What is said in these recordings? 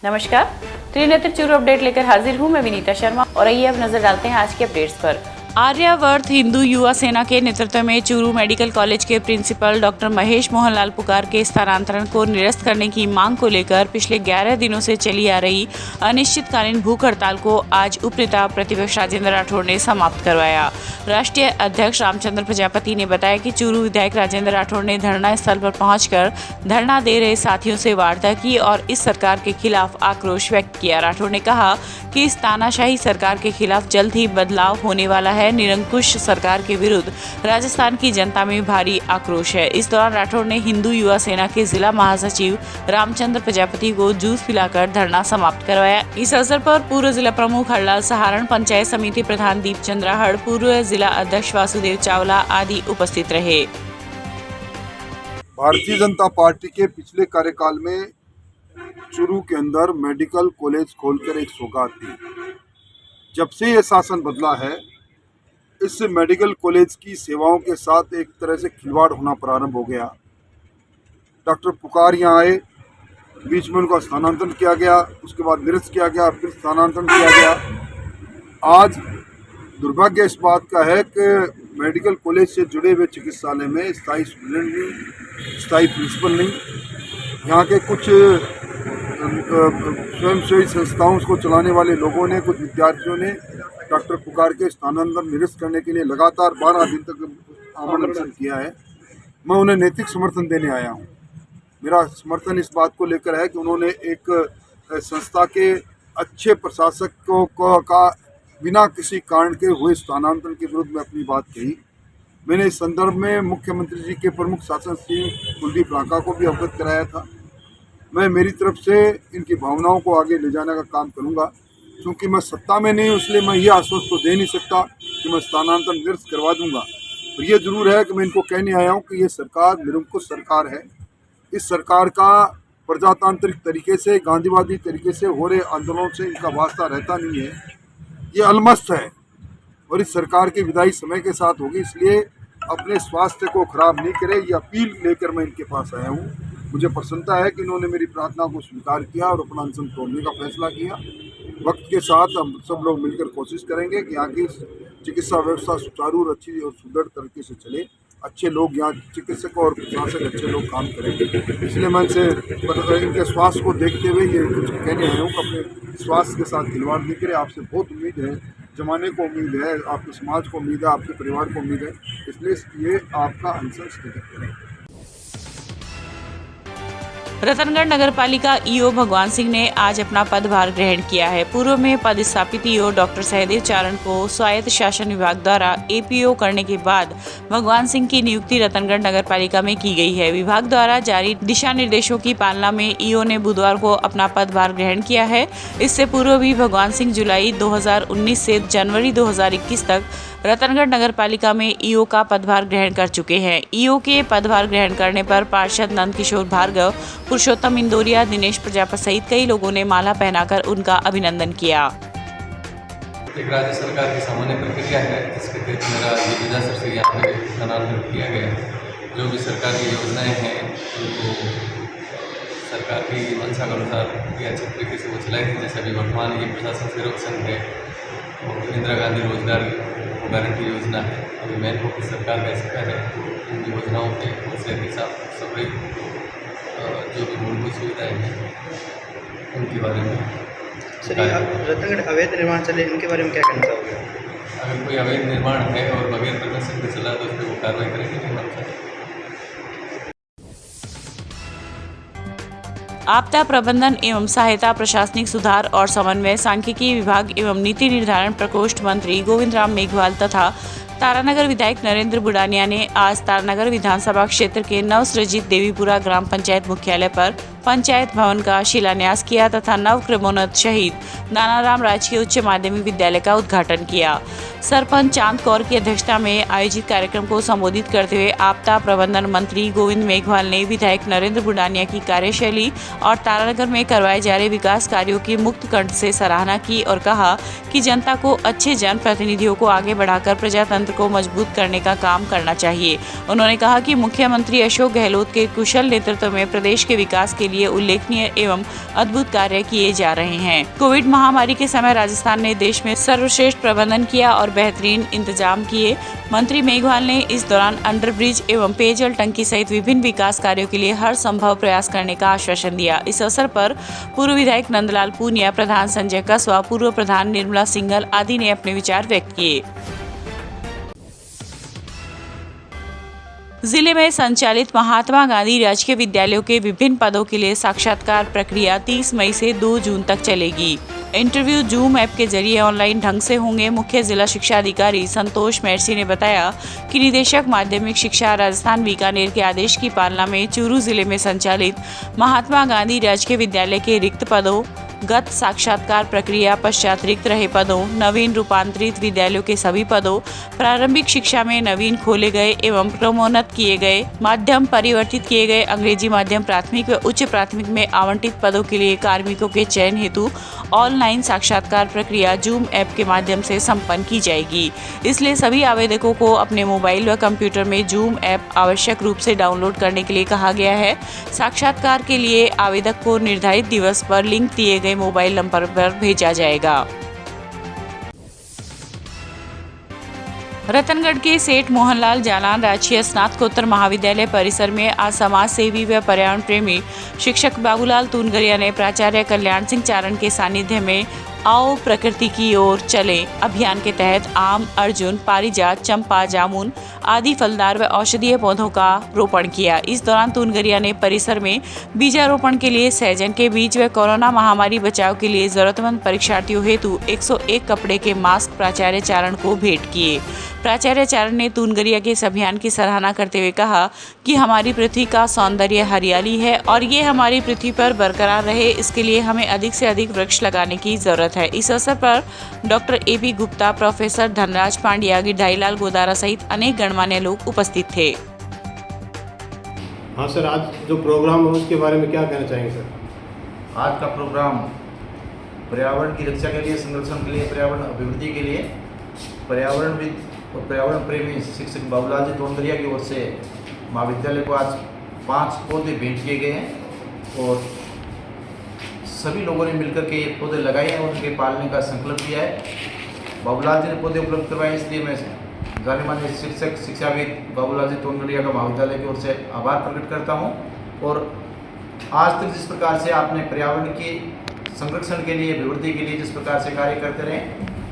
नमस्कार, त्रिनेत्र चूरू अपडेट लेकर हाजिर हूं मैं विनीता शर्मा और आइए अब नजर डालते हैं आज के अपडेट्स पर। आर्यावर्त हिंदू युवा सेना के नेतृत्व में चूरू मेडिकल कॉलेज के प्रिंसिपल डॉक्टर महेश मोहन लाल पुकार के स्थानांतरण को निरस्त करने की मांग को लेकर पिछले 11 दिनों से चली आ रही अनिश्चितकालीन भूख हड़ताल को आज उपनेता प्रतिपक्ष राजेंद्र राठौड़ ने समाप्त करवाया। राष्ट्रीय अध्यक्ष रामचंद्र प्रजापति ने बताया कि चूरू विधायक राजेंद्र राठौड़ ने धरना स्थल पर पहुंचकर धरना दे रहे साथियों से वार्ता की और इस सरकार के खिलाफ आक्रोश व्यक्त किया। राठौड़ ने कहा कि इस तानाशाही सरकार के खिलाफ जल्द ही बदलाव होने वाला है। निरंकुश सरकार के विरुद्ध राजस्थान की जनता में भारी आक्रोश है। इस दौरान राठौड़ ने हिंदू युवा सेना के जिला महासचिव रामचंद्र प्रजापति को जूस पिलाकर धरना समाप्त करवाया। इस अवसर पर पूर्व जिला प्रमुख हरलाल सहारण, पंचायत समिति प्रधान दीपचंद राहड़, पूर्व जिला अध्यक्ष वासुदेव चावला आदि उपस्थित रहे। भारतीय जनता पार्टी के पिछले कार्यकाल में चूरू के अंदर मेडिकल कॉलेज खोलकर एक सौगात दी। जब से ये शासन बदला है, इस मेडिकल कॉलेज की सेवाओं के साथ एक तरह से खिलवाड़ होना प्रारंभ हो गया। डॉक्टर पुकार यहाँ आए, बीच में उनका स्थानांतरण किया गया, उसके बाद निरस्त किया गया, फिर स्थानांतरण किया गया। आज दुर्भाग्य इस बात का है कि मेडिकल कॉलेज से जुड़े हुए चिकित्सालय में स्थायी स्टूडेंट नहीं, स्थायी प्रिंसिपल नहीं, यहाँ के कुछ स्वयंसेवी संस्थाओं को चलाने वाले लोगों ने, कुछ विद्यार्थियों ने डॉक्टर पुकार के स्थानांतरण निरस्त करने के लिए लगातार 12 दिन तक आमंत्रण किया है। मैं उन्हें नैतिक समर्थन देने आया हूँ। मेरा समर्थन इस बात को लेकर है कि उन्होंने एक संस्था के अच्छे प्रशासकों का बिना किसी कारण के हुए स्थानांतरण के विरुद्ध में अपनी बात कही। मैंने इस संदर्भ में मुख्यमंत्री जी के प्रमुख शासन श्री कुलदीप रांका को भी अवगत कराया था। मैं मेरी तरफ से इनकी भावनाओं को आगे ले जाने का काम करूंगा। क्योंकि मैं सत्ता में नहीं हूँ, इसलिए मैं ये आश्वस्त तो दे नहीं सकता कि मैं स्थानांतरण निरस्त करवा दूंगा। और ये जरूर है कि मैं इनको कहने आया हूँ कि ये सरकार निरंकुश सरकार है। इस सरकार का प्रजातांत्रिक तरीके से, गांधीवादी तरीके से हो रहे आंदोलनों से इनका वास्ता रहता नहीं है। ये अलमस्त है और इस सरकार की विदाई समय के साथ होगी, इसलिए अपने स्वास्थ्य को खराब नहीं करे, ये अपील लेकर मैं इनके पास आया हूँ। मुझे प्रसन्नता है कि इन्होंने मेरी प्रार्थना को स्वीकार किया और अपना अनशन तोड़ने का फैसला किया। वक्त के साथ हम सब लोग मिलकर कोशिश करेंगे कि यहाँ की चिकित्सा व्यवस्था सुचारू, अच्छी और सुदृढ़ तरीके से चले। अच्छे लोग यहाँ चिकित्सक और प्रशासक अच्छे लोग काम करेंगे। इसलिए मैं इनसे इनके स्वास्थ्य को देखते हुए ये कुछ कहने आया हूँ कि अपने स्वास्थ्य के साथ खिलवाड़ नहीं करें। आपसे बहुत उम्मीद है, जमाने को उम्मीद है, आपके समाज को उम्मीद है, आपके परिवार को उम्मीद है, इसलिए ये आपका अनशन स्थगित करें। रतनगढ़ नगर पालिका ईओ भगवान सिंह ने आज अपना पदभार ग्रहण किया है। पूर्व में पदस्थापित ईओ डॉक्टर सहदेव चारण को स्वायत्त शासन विभाग द्वारा एपीओ करने के बाद भगवान सिंह की नियुक्ति रतनगढ़ नगर पालिका में की गई है। विभाग द्वारा जारी दिशा निर्देशों की पालना में ईओ ने बुधवार को अपना पदभार ग्रहण किया है। इससे पूर्व भी भगवान सिंह जुलाई 2019 से जनवरी 2021 तक रतनगढ़ नगर पालिका में ईओ का पदभार ग्रहण कर चुके हैं। ईओ के पदभार ग्रहण करने पर पार्षद नंद किशोर भार्गव, पुरुषोत्तम इंदौरिया, दिनेश प्रजापति सहित कई लोगों ने माला पहनाकर उनका अभिनंदन किया। एक राज्य सरकार की सामान्य प्रक्रिया है, जिसके तहत मेरा ये विधानसभा से यहाँ पे स्थानांतरण किया गया। जो भी सरकार की योजनाएं हैं उनको सरकार की मंशा के अनुसार ये अच्छे तरीके से वो चलाई थी। जैसे अभी वर्तमान ये प्रशासन सेवक संघ है और इंदिरा गांधी रोजगार गारंटी योजना है। अभी मैं फोकस सरकार का ऐसा है इन योजनाओं के मसले के साथ सभी जो भी मूलभूत सुविधाएं हैं उनके बारे में। सर, रतनगढ़ अवैध निर्माण चले, इनके बारे में क्या कहना चाहोगे? अगर कोई अवैध निर्माण है और बगैर परमिशन के चला तो उस पर वो कार्रवाई करेंगे। आपदा प्रबंधन एवं सहायता, प्रशासनिक सुधार और समन्वय, सांख्यिकी विभाग एवं नीति निर्धारण प्रकोष्ठ मंत्री गोविंद राम मेघवाल तथा तारानगर विधायक नरेंद्र बुडानिया ने आज तारानगर विधानसभा क्षेत्र के नवसृजित देवीपुरा ग्राम पंचायत मुख्यालय पर पंचायत भवन का शिलान्यास किया तथा नव क्रमोन्नत शहीद दानाराम राजकीय उच्च माध्यमिक विद्यालय का उद्घाटन किया। सरपंच चांद कौर की अध्यक्षता में आयोजित कार्यक्रम को संबोधित करते हुए आपदा प्रबंधन मंत्री गोविंद मेघवाल ने विधायक नरेंद्र बुडानिया की कार्यशैली और तारानगर में करवाए जा रहे विकास कार्यों की मुक्त कंठ से सराहना की और कहा कि जनता को अच्छे जनप्रतिनिधियों को आगे बढ़ाकर प्रजातंत्र को मजबूत करने का काम करना चाहिए। उन्होंने कहा कि मुख्यमंत्री अशोक गहलोत के कुशल नेतृत्व में प्रदेश के विकास के लिए उल्लेखनीय एवं अद्भुत कार्य किए जा रहे हैं। कोविड महामारी के समय राजस्थान ने देश में सर्वश्रेष्ठ प्रबंधन किया और बेहतरीन इंतजाम किए। मंत्री मेघवाल ने इस दौरान अंडरब्रिज एवं पेयजल टंकी सहित विभिन्न विकास कार्यों के लिए हर संभव प्रयास करने का आश्वासन दिया। इस अवसर पर पूर्व विधायक नंदलाल पूनिया, प्रधान संजय कसवा, पूर्व प्रधान निर्मला सिंघल आदि ने अपने विचार व्यक्त किए। जिले में संचालित महात्मा गांधी राजकीय विद्यालयों के विभिन्न पदों के लिए साक्षात्कार प्रक्रिया 30 मई से 2 जून तक चलेगी। इंटरव्यू जूम ऐप के जरिए ऑनलाइन ढंग से होंगे। मुख्य जिला शिक्षा अधिकारी संतोष मैरसी ने बताया कि निदेशक माध्यमिक शिक्षा राजस्थान बीकानेर के आदेश की पालना में चूरू जिले में संचालित महात्मा गांधी राजकीय विद्यालय के रिक्त पदों, गत साक्षात्कार प्रक्रिया पश्चात रिक्त रहे पदों, नवीन रूपांतरित विद्यालयों के सभी पदों, प्रारंभिक शिक्षा में नवीन खोले गए एवं क्रमोन्नत किए गए, माध्यम परिवर्तित किए गए अंग्रेजी माध्यम प्राथमिक व उच्च प्राथमिक में आवंटित पदों के लिए कार्मिकों के चयन हेतु ऑनलाइन साक्षात्कार प्रक्रिया जूम ऐप के माध्यम से संपन्न की जाएगी। इसलिए सभी आवेदकों को अपने मोबाइल व कंप्यूटर में जूम ऐप आवश्यक रूप से डाउनलोड करने के लिए कहा गया है। साक्षात्कार के लिए आवेदक को निर्धारित दिवस पर लिंक दिए गए मोबाइल नंबर पर भेजा जाएगा। रतनगढ़ के सेठ मोहनलाल जालान राजकीय स्नातकोत्तर महाविद्यालय परिसर में आज समाज सेवी व पर्यावरण प्रेमी शिक्षक बाबूलाल तूनगरिया ने प्राचार्य कल्याण सिंह चारण के सानिध्य में आओ प्रकृति की ओर चले अभियान के तहत आम, अर्जुन, पारिजात, चंपा, जामुन आदि फलदार व औषधीय पौधों का रोपण किया। इस दौरान तूनगरिया ने परिसर में बीजारोपण के लिए सहजन के बीज व कोरोना महामारी बचाव के लिए जरूरतमंद परीक्षार्थियों हेतु 101 कपड़े के मास्क प्राचार्य चारण को भेंट किए। प्राचार्य चारण ने तूनगरिया के इस अभियान की सराहना करते हुए कहा कि हमारी पृथ्वी का सौंदर्य हरियाली है और ये हमारी पृथ्वी पर बरकरार रहे, इसके लिए हमें अधिक से अधिक वृक्ष लगाने की जरूरत है। इस अवसर पर doctor A P. Gupta, professor Dhanraj Pandya, Girdharilal Godara सहित अनेक गणमान्य लोग उपस्थित थे। हाँ सर, आज जो प्रोग्राम है उसके बारे में क्या कहना चाहेंगे सर? आज का प्रोग्राम पर्यावरण की रक्षा के लिए, संरक्षण के लिए, पर्यावरण अभिवृद्धि के लिए पर्यावरणविद और पर्यावरण प्रेमी शिक्षक बाबूलाल जी तोनगरिया की ओर से महाविद्यालय को आज 5 पौधे भेंट किए गए हैं और सभी लोगों ने मिलकर के ये पौधे लगाए हैं और उनके पालने का संकल्प किया है। बाबूलाल जी ने पौधे उपलब्ध करवाए, इसलिए मैं जाने माने शिक्षक शिक्षाविद बाबूलाल जी तोनगरिया का महाविद्यालय की ओर से आभार प्रकट करता हूँ। और आज तक जिस प्रकार से आपने पर्यावरण के संरक्षण के लिए, अभिवृद्धि के लिए जिस प्रकार से कार्य करते रहे,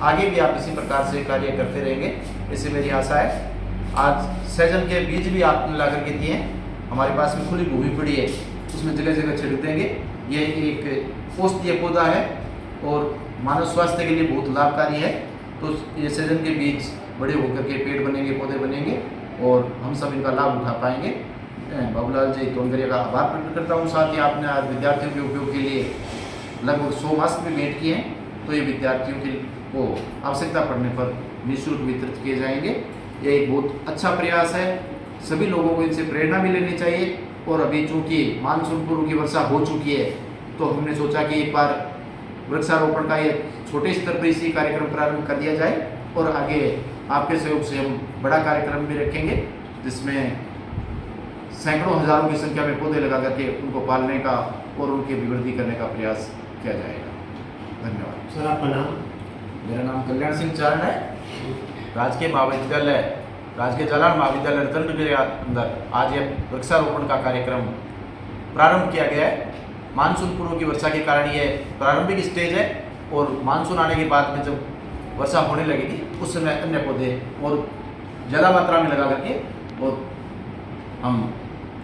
आगे भी आप इसी प्रकार से कार्य करते रहेंगे, इससे मेरी आशा है। आज सहजन के बीज भी आपने ला करके दिए हैं, हमारे पास में खुली भूमि पड़ी है, उसमें जगह जगह छिड़क देंगे। ये एक औषधीय पौधा है और मानव स्वास्थ्य के लिए बहुत लाभकारी है। तो ये सहजन के बीज बड़े होकर के पेड़ बनेंगे, पौधे बनेंगे और हम सब इनका लाभ उठा पाएंगे। बाबूलाल जी तोनगरिया का आभार प्रकट करता हूँ। साथ ही आपने आज विद्यार्थियों के उपयोग के लिए लगभग 100 मास्क भी भेंट किए हैं, तो ये विद्यार्थियों को आवश्यकता पड़ने पर निःशुल्क वितरित किए जाएंगे। ये एक बहुत अच्छा प्रयास है, सभी लोगों को इनसे प्रेरणा भी लेनी चाहिए। और अभी चूँकि मानसून पूर्व की वर्षा हो चुकी है, तो हमने सोचा कि एक बार वृक्षारोपण का ये छोटे स्तर पर इसी कार्यक्रम प्रारंभ कर दिया जाए और आगे आपके सहयोग से हम बड़ा कार्यक्रम भी रखेंगे, जिसमें सैकड़ों हजारों की संख्या में पौधे लगा करके उनको पालने का और उनकी अभिवृद्धि करने का प्रयास किया जाएगा। धन्यवाद। सर आपका नाम? मेरा नाम कल्याण सिंह चारण है। राजकीय महाविद्यालय, राजकीय जालान महाविद्यालय रतनगढ़ के अंदर आज ये वृक्षारोपण का कार्यक्रम प्रारंभ किया गया है। मानसून पूर्व की वर्षा के कारण ये प्रारंभिक स्टेज है और मानसून आने के बाद में जब वर्षा होने लगेगी उस समय अन्य पौधे और ज़्यादा मात्रा में लगा करके और हम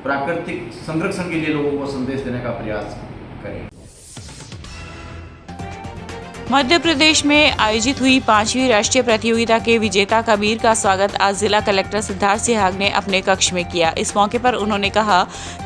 प्राकृतिक संरक्षण के लिए लोगों को संदेश देने का प्रयास करें। मध्य प्रदेश में आयोजित हुई 5वीं राष्ट्रीय प्रतियोगिता के विजेता कबीर का स्वागत आज जिला कलेक्टर सिद्धार्थ सिहाग ने अपने कक्ष में किया। इस मौके पर उन्होंने कहा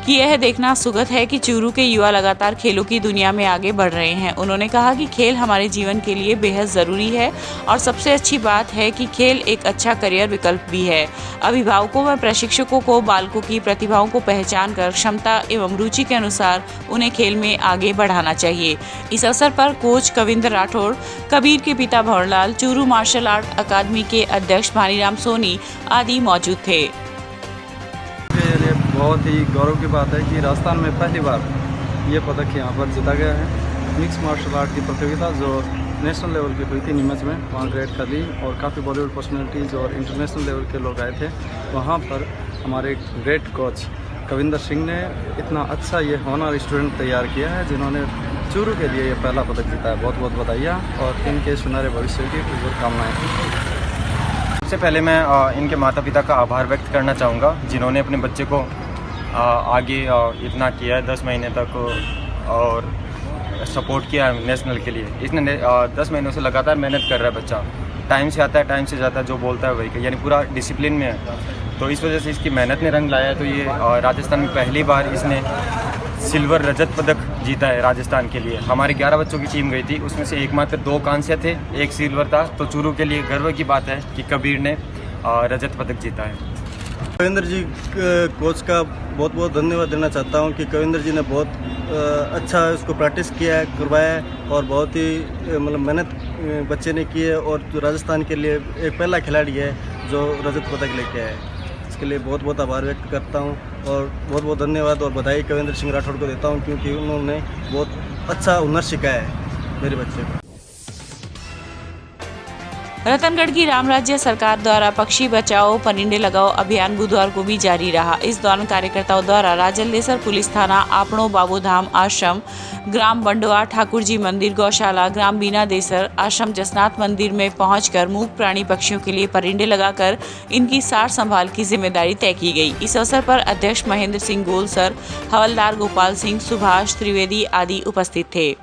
कि यह देखना सुखद है कि चूरू के युवा लगातार खेलों की दुनिया में आगे बढ़ रहे हैं। उन्होंने कहा कि खेल हमारे जीवन के लिए बेहद जरूरी है और सबसे अच्छी बात है कि खेल एक अच्छा करियर विकल्प भी है। अभिभावकों व प्रशिक्षकों को बालकों की प्रतिभाओं को पहचान कर क्षमता एवं रुचि के अनुसार उन्हें खेल में आगे बढ़ाना चाहिए। इस अवसर पर कोच कविंद्र राठौड़, कबीर के पिता भंवरलाल, चूरू मार्शल आर्ट अकादमी के अध्यक्ष भानीराम सोनी आदि मौजूद थे। बहुत ही गौरव की बात है कि राजस्थान में पहली बार ये पदक यहाँ पर जीता गया है। मिक्स मार्शल आर्ट की प्रतियोगिता जो नेशनल लेवल की हुई थी नीमच में, वहाँ ग्रेड कर ली और काफ़ी बॉलीवुड पर्सनैलिटीज़ और इंटरनेशनल लेवल के लोग आए थे। वहाँ पर हमारे ग्रेट कोच कविंदर सिंह ने इतना अच्छा ये होनर स्टूडेंट तैयार किया है जिन्होंने चूरू के लिए ये पहला पदक जीता है। बहुत बहुत बधाइयाँ और इनके सुनहरे भविष्य की शुभकामनाएँ। सबसे पहले मैं इनके माता पिता का आभार व्यक्त करना चाहूँगा जिन्होंने अपने बच्चे को आगे इतना किया है 10 महीने तक और सपोर्ट किया है नेशनल के लिए। इसने 10 महीनों से लगातार मेहनत कर रहा है बच्चा, टाइम से आता है टाइम से जाता है, जो बोलता है वही, यानी पूरा डिसिप्लिन में है। तो इस वजह से इसकी मेहनत ने रंग लाया है। तो ये राजस्थान में पहली बार इसने सिल्वर रजत पदक जीता है राजस्थान के लिए। हमारे 11 बच्चों की टीम गई थी, उसमें से एकमात्र 2 कांस्य थे, 1 सिल्वर था। तो चूरू के लिए गर्व की बात है कि कबीर ने रजत पदक जीता है। कविंदर जी कोच का बहुत बहुत धन्यवाद देना चाहता हूँ कि कविंदर जी ने बहुत अच्छा उसको प्रैक्टिस किया है, करवाया है और बहुत ही मतलब मेहनत बच्चे ने की है और जो राजस्थान के लिए एक पहला खिलाड़ी है जो रजत पदक लेके आया है। इसके लिए बहुत बहुत आभार व्यक्त करता हूँ और बहुत बहुत धन्यवाद और बधाई कविंदर सिंह राठौड़ को देता हूँ क्योंकि उन्होंने बहुत अच्छा हुनर सिखाया है मेरे बच्चे को। रतनगढ़ की राम राज्य सरकार द्वारा पक्षी बचाओ परिंदे लगाओ अभियान बुधवार को भी जारी रहा। इस दौरान कार्यकर्ताओं द्वारा राजलेसर पुलिस थाना, आपड़ो बाबूधाम आश्रम, ग्राम बंडवा ठाकुर जी मंदिर, गौशाला, ग्राम बीना देसर आश्रम, जसनाथ मंदिर में पहुंचकर मूक प्राणी पक्षियों के लिए परिंदे लगाकर इनकी सार संभाल की जिम्मेदारी तय की गई। इस अवसर पर अध्यक्ष महेंद्र सिंह गोलसर, हवलदार गोपाल सिंह, सुभाष त्रिवेदी आदि उपस्थित थे।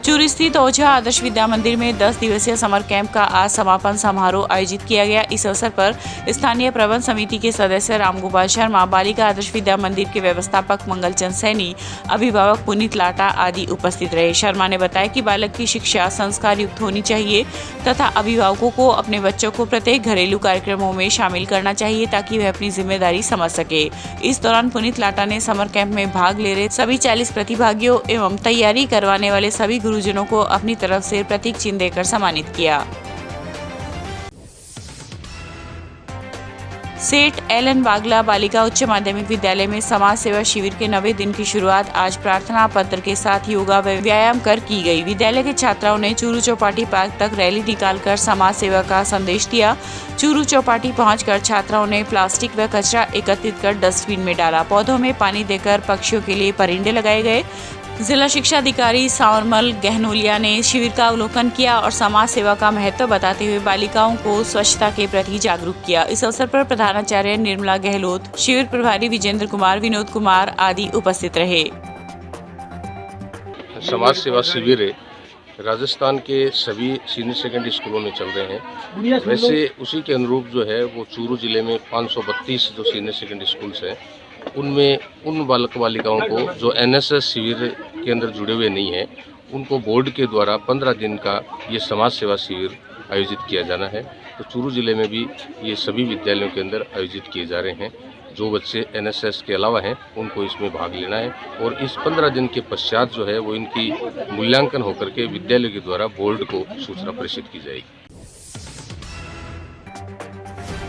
चूरू स्थित ओझा आदर्श विद्या मंदिर में 10 दिवसीय समर कैंप का आज समापन समारोह आयोजित किया गया। इस अवसर पर स्थानीय प्रबंध समिति के सदस्य रामगोपाल शर्मा, बालिका आदर्श विद्या मंदिर के व्यवस्थापक मंगलचंद सैनी, अभिभावक पुनीत लाटा आदि उपस्थित रहे। शर्मा ने बताया कि बालक की शिक्षा संस्कार युक्त होनी चाहिए तथा अभिभावकों को अपने बच्चों को प्रत्येक घरेलू कार्यक्रमों में शामिल करना चाहिए ताकि वह अपनी जिम्मेदारी समझ सके। इस दौरान पुनीत लाटा ने समर कैंप में भाग ले रहे सभी 40 प्रतिभागियों एवं तैयारी करवाने वाले सभी गुरुजनों को अपनी तरफ से प्रतीक चिन्ह देकर सम्मानित किया। सेठ एलन बागला बालिका उच्च माध्यमिक विद्यालय में समाज सेवा शिविर के 90 दिन की शुरुआत आज प्रार्थना पत्र के साथ योगा व व्यायाम कर की गई। विद्यालय के छात्राओं ने चूरू चौपाटी पार्क तक रैली निकालकर समाज सेवा का संदेश दिया। चूरू चौपाटी पहुंचकर छात्राओं ने प्लास्टिक व कचरा एकत्रित कर डस्टबिन में डाला। पौधों में पानी देकर पक्षियों के लिए परिंदे लगाए गए। जिला शिक्षा अधिकारी सावरमल गहनोलिया ने शिविर का अवलोकन किया और समाज सेवा का महत्व बताते हुए बालिकाओं को स्वच्छता के प्रति जागरूक किया। इस अवसर पर प्रधानाचार्य निर्मला गहलोत, शिविर प्रभारी विजेंद्र कुमार, विनोद कुमार आदि उपस्थित रहे। समाज सेवा शिविर राजस्थान के सभी सीनियर सेकेंडरी स्कूलों में चल रहे हैं। वैसे उसी के अनुरूप जो है वो चूरू जिले में 532 जो सीनियर सेकेंडरी स्कूल्स हैं उनमें उन बालक बालिकाओं को जो एनएसएस शिविर के अंदर जुड़े हुए नहीं हैं उनको बोर्ड के द्वारा 15 दिन का ये समाज सेवा शिविर आयोजित किया जाना है। तो चूरू जिले में भी ये सभी विद्यालयों के अंदर आयोजित किए जा रहे हैं। जो बच्चे एनएसएस के अलावा हैं उनको इसमें भाग लेना है और इस 15 दिन के पश्चात जो है वो इनकी मूल्यांकन होकर के विद्यालय के द्वारा बोर्ड को सूचना प्रेषित की जाएगी।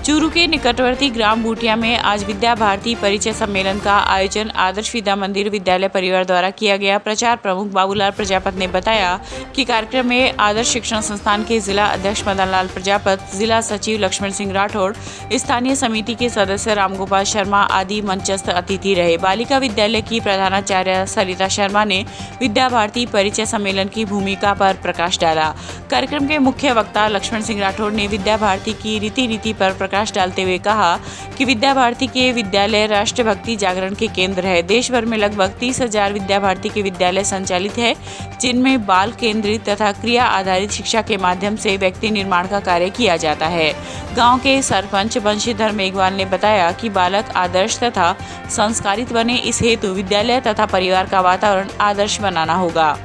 चूरू के निकटवर्ती ग्राम बूटिया में आज विद्या भारती परिचय सम्मेलन का आयोजन आदर्श विद्या मंदिर विद्यालय परिवार द्वारा किया गया। प्रचार प्रमुख बाबूलाल प्रजापत ने बताया कि कार्यक्रम में आदर्श शिक्षण संस्थान के जिला अध्यक्ष मदन लाल प्रजापत, जिला सचिव लक्ष्मण सिंह राठौड़, स्थानीय समिति के सदस्य रामगोपाल शर्मा आदि मंचस्थ अतिथि रहे। बालिका विद्यालय की प्रधानाचार्य सरिता शर्मा ने विद्या भारती परिचय सम्मेलन की भूमिका पर प्रकाश डाला। कार्यक्रम के मुख्य वक्ता लक्ष्मण सिंह राठौड़ ने विद्या भारती की रीति पर प्रकाश डालते हुए कहा कि विद्या भारती के विद्यालय राष्ट्रभक्ति जागरण के केंद्र है। देश भर में लगभग 30,000 विद्या भारती के विद्यालय संचालित है जिनमें बाल केंद्रित तथा क्रिया आधारित शिक्षा के माध्यम से व्यक्ति निर्माण का कार्य किया जाता है। गांव के सरपंच बंशीधर मेघवाल ने बताया कि बालक आदर्श तथा संस्कारित बने, इस हेतु विद्यालय तथा परिवार का वातावरण आदर्श बनाना होगा।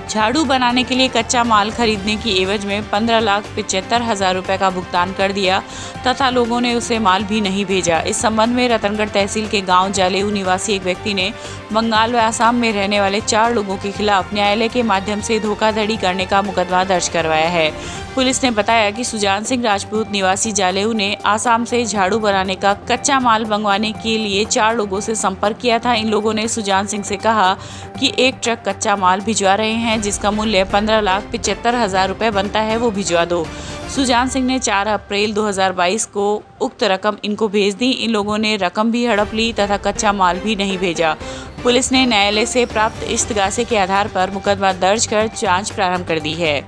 झाड़ू बनाने के लिए कच्चा माल खरीदने की एवज में 15,75,000 रुपए का भुगतान कर दिया तथा लोगों ने उसे माल भी नहीं भेजा। इस संबंध में रतनगढ़ तहसील के गांव जालेऊ निवासी एक व्यक्ति ने बंगाल व असम में रहने वाले 4 लोगों के खिलाफ न्यायालय के माध्यम से धोखाधड़ी करने का मुकदमा दर्ज करवाया है। पुलिस ने बताया कि सुजान सिंह राजपूत निवासी जालेऊ ने आसाम से झाड़ू बनाने का कच्चा माल मंगवाने के लिए 4 लोगों से संपर्क किया था। इन लोगों ने सुजान सिंह से कहा कि एक ट्रक कच्चा माल भिजवा रहे हैं जिसका मूल्य 15,75,000 रुपए बनता है, वो भिजवा दो। सुजान सिंह ने 4 अप्रैल 2022 को उक्त रकम इनको भेज दी। इन लोगों ने रकम भी हड़प ली तथा कच्चा माल भी नहीं भेजा। पुलिस ने न्यायालय से प्राप्त इस्तगासे के आधार पर मुकदमा दर्ज कर जांच प्रारंभ कर दी है।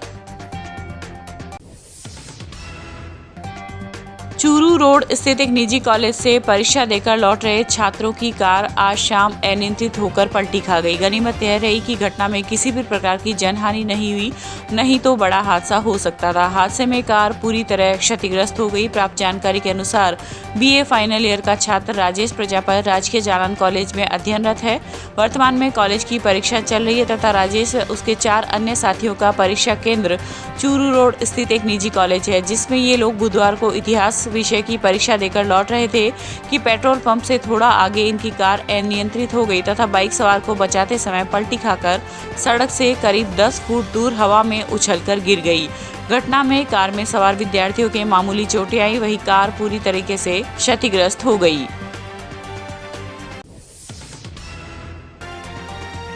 चूरू रोड स्थित एक निजी कॉलेज से परीक्षा देकर लौट रहे छात्रों की कार आज शाम अनियंत्रित होकर पलटी खा गई। गनीमत यह रही कि घटना में किसी भी प्रकार की जनहानि नहीं हुई, नहीं तो बड़ा हादसा हो सकता था। हादसे में कार पूरी तरह क्षतिग्रस्त हो गई। प्राप्त जानकारी के अनुसार BA फाइनल ईयर का छात्र राजेश प्रजापति राजकीय जालान कॉलेज में अध्ययनरत है। वर्तमान में कॉलेज की परीक्षा चल रही है तथा राजेश उसके 4 अन्य साथियों का परीक्षा केंद्र चूरू रोड स्थित एक निजी कॉलेज है, जिसमें ये लोग बुधवार को इतिहास विषय की परीक्षा देकर लौट रहे थे कि पेट्रोल पंप से थोड़ा आगे इनकी कार अनियंत्रित हो गई तथा बाइक सवार को बचाते समय पलटी खाकर सड़क से करीब 10 फुट दूर हवा में उछलकर गिर गई। घटना में कार में सवार विद्यार्थियों के मामूली चोटें आई, वहीं कार पूरी तरीके से क्षतिग्रस्त हो गई।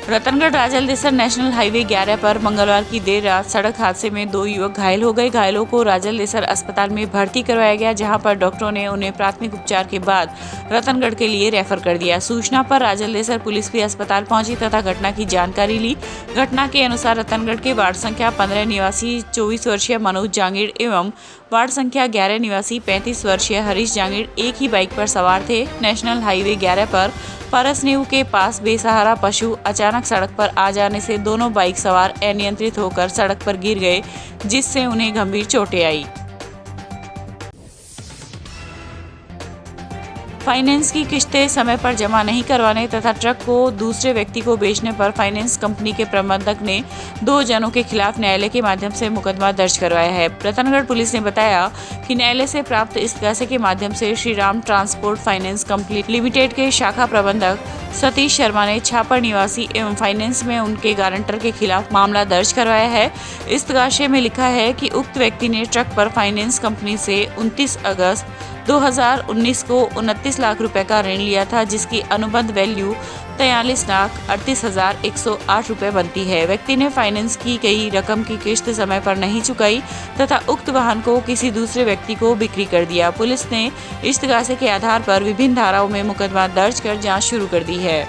रतनगढ़ राजलदेसर नेशनल हाईवे 11 पर मंगलवार की देर रात सड़क हादसे में 2 युवक घायल हो गए। घायलों को राजलदेसर अस्पताल में भर्ती करवाया गया, जहां पर डॉक्टरों ने उन्हें प्राथमिक उपचार के बाद रतनगढ़ के लिए रेफर कर दिया। सूचना पर राजलदेसर पुलिस भी अस्पताल पहुंची तथा घटना की जानकारी ली। घटना के अनुसार रतनगढ़ के वार्ड संख्या 15 निवासी 24 वर्षीय मनोज जांगीड़ एवं वार्ड संख्या 11 निवासी 35 वर्षीय हरीश जांगीड़ एक ही बाइक पर सवार थे। नेशनल हाईवे 11 पर परसनेऊ के पास बेसहारा पशु अचानक सड़क पर आ जाने से दोनों बाइक सवार अनियंत्रित होकर सड़क पर गिर गए, जिससे उन्हें गंभीर चोटें आई। फाइनेंस की किस्तें समय पर जमा नहीं करवाने तथा ट्रक को दूसरे व्यक्ति को बेचने पर फाइनेंस कंपनी के प्रबंधक ने 2 जनों के खिलाफ न्यायालय के माध्यम से मुकदमा दर्ज करवाया है। रतनगढ़ पुलिस ने बताया कि न्यायालय से प्राप्त इस्तगासे के माध्यम से Shri Ram transport finance company limited के शाखा प्रबंधक सतीश शर्मा ने छापर निवासी एवं फाइनेंस में उनके गारंटर के खिलाफ मामला दर्ज करवाया है। इस्तगासे में लिखा है कि उक्त व्यक्ति ने ट्रक पर फाइनेंस कंपनी से 29 अगस्त 2019 को 29 लाख रुपए का ऋण लिया था, जिसकी अनुबंध वैल्यू 43,38,108 रुपए बनती है। व्यक्ति ने फाइनेंस की गई रकम की किश्त समय पर नहीं चुकाई तथा उक्त वाहन को किसी दूसरे व्यक्ति को बिक्री कर दिया। पुलिस ने इस्तगासे के आधार पर विभिन्न धाराओं में मुकदमा दर्ज कर जांच शुरू कर दी है।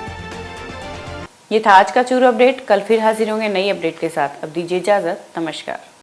ये था आज का चूरू अपडेट। कल फिर हाजिर होंगे नई अपडेट के साथ। अब दीजिए इजाजत। नमस्कार।